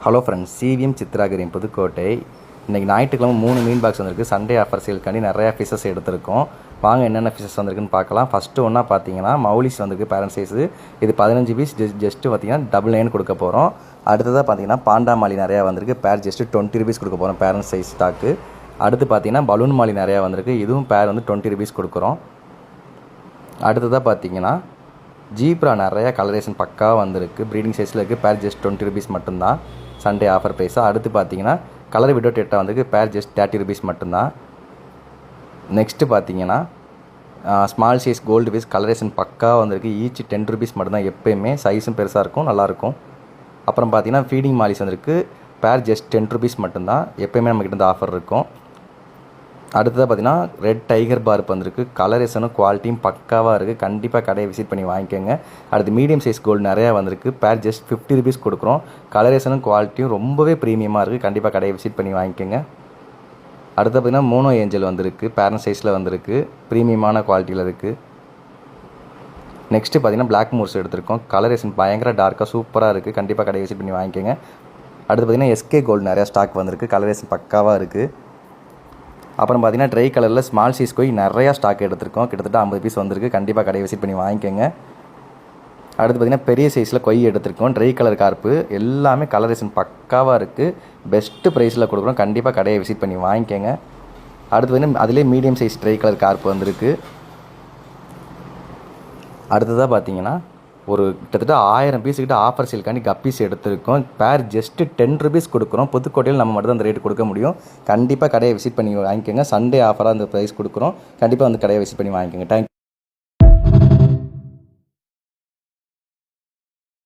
Hello friends, CVM சித்ராகிரின் புதுக்கோட்டை. இன்றைக்கி ஞாயிற்றுக்கிழமை 3 மீன் பாக்ஸ் வந்திருக்கு. சண்டே ஆஃபர் சேலுக்காண்டி நிறையா ஃபிஷஸ் எடுத்திருக்கோம். வாங்க என்னென்ன ஃபிஷஸ் வந்திருக்குன்னு பார்க்கலாம். ஃபஸ்ட்டு ஒன்றா பார்த்தீங்கன்னா மௌலிஸ் வந்திருக்கு, பேரண்ட் சைஸு. இது 15 பீஸ் ஜஸ்ட்டு பார்த்தீங்கன்னா $9 கொடுக்க போகிறோம். அடுத்ததாக பார்த்தீங்கன்னா பாண்டா மாலி நிறையா வந்திருக்கு. பேர் ஜஸ்ட்டு $20 கொடுக்க போகிறோம், பேரண்ட் சைஸ் ஸ்டாக்கு. அடுத்து பார்த்தீங்கன்னா பலூன் மாலி நிறையா வந்திருக்கு. இதுவும் பேர் வந்து $20 கொடுக்குறோம். அடுத்ததாக பார்த்தீங்கன்னா ஜீப்ரா நிறையா கலரேஷன் பக்காவாக வந்திருக்கு. ப்ரீடிங் சைஸில் இருக்குது. பேர் ஜஸ்ட் $20 மட்டும்தான், சண்டே ஆஃபர் ப்ரைஸாக. அடுத்து பார்த்தீங்கன்னா கலர் விடோ டெட்டா வந்திருக்கு. பேர் ஜஸ்ட் $30 மட்டும்தான். நெக்ஸ்ட்டு பார்த்தீங்கன்னா small size gold piece colouration பக்காவாக வந்திருக்கு. ஈச் $10 மட்டும்தான். எப்போயுமே சைஸும் பெருசாக இருக்கும், நல்லாயிருக்கும். அப்புறம் பார்த்தீங்கன்னா ஃபீடிங் மாலிஸ் வந்திருக்கு. பேர் ஜஸ்ட் $10 மட்டும்தான். எப்போயுமே நம்மக்கிட்ட இந்த ஆஃபர் இருக்கும். அடுத்ததாக பார்த்தீங்கன்னா ரெட் டைகர் பார்ப் வந்திருக்கு. கலரேஷனும் குவாலிட்டியும் பக்காவாக இருக்குது. கண்டிப்பாக கடையை விசிட் பண்ணி வாங்கிக்கோங்க. அடுத்து மீடியம் சைஸ் கோல்டு நிறையா வந்திருக்கு. பேர் ஜஸ்ட் $50 கொடுக்குறோம். கலரேஷனும் குவாலிட்டியும் ரொம்பவே ப்ரீமியமாக இருக்குது. கண்டிப்பாக கடையை விசிட் பண்ணி வாங்கிக்கோங்க. அடுத்து பார்த்தீங்கன்னா மோனோ ஏஞ்சல் வந்திருக்கு. பேரண்ட் சைஸில் வந்திருக்கு. ப்ரீமியமான குவாலிட்டியில் இருக்குது. நெக்ஸ்ட்டு பார்த்தீங்கன்னா பிளாக் மூர்ஸ் எடுத்திருக்கோம். கலரேஷன் பயங்கர டார்க்காக சூப்பராக இருக்குது. கண்டிப்பாக கடையை விசிட் பண்ணி வாங்கிக்கோங்க. அடுத்து பார்த்தீங்கன்னா எஸ்கே கோல்டு நிறையா ஸ்டாக் வந்திருக்கு. கலரேஷன் பக்காவாக இருக்குது. அப்புறம் பார்த்தீங்கன்னா ட்ரை கலரில் ஸ்மால் சைஸ் கோய் நிறையா ஸ்டாக் எடுத்திருக்கோம். கிட்டத்தட்ட 50 பீஸ் வந்திருக்கு. கண்டிப்பாக கடையை விசிட் பண்ணி வாங்கிக்கோங்க. அடுத்து பார்த்தீங்கன்னா பெரிய சைஸில் கொய் எடுத்திருக்கோம். ட்ரை கலர் கார்ப்பு எல்லாமே கலரேஷன் பக்காவாக இருக்குது. பெஸ்ட்டு ப்ரைஸில் கொடுக்குறோம். கண்டிப்பாக கடையை விசிட் பண்ணி வாங்கிக்கோங்க. அடுத்து பார்த்தீங்கன்னா அதிலே மீடியம் சைஸ் ட்ரை கலர் கார்ப்பு வந்திருக்கு. அடுத்ததாக பார்த்தீங்கன்னா ஒரு கிட்டத்தட்ட 1000 பீஸ் கிட்ட ஆஃபர் சேல்காண்டி கப்பீஸ் எடுத்திருக்கோம். பேர் ஜஸ்ட்டு $10 கொடுக்குறோம். புதுக்கோட்டையில் நம்ம மட்டும் தான் அந்த ரேட் கொடுக்க முடியும். கண்டிப்பாக கடையை விசிட் பண்ணி வாங்கிக்கோங்க. சண்டே ஆஃபராக அந்த ப்ரைஸ் கொடுக்குறோம். கண்டிப்பாக வந்து கடையை விசிட் பண்ணி வாங்கிக்கோங்க. தேங்க்யூ.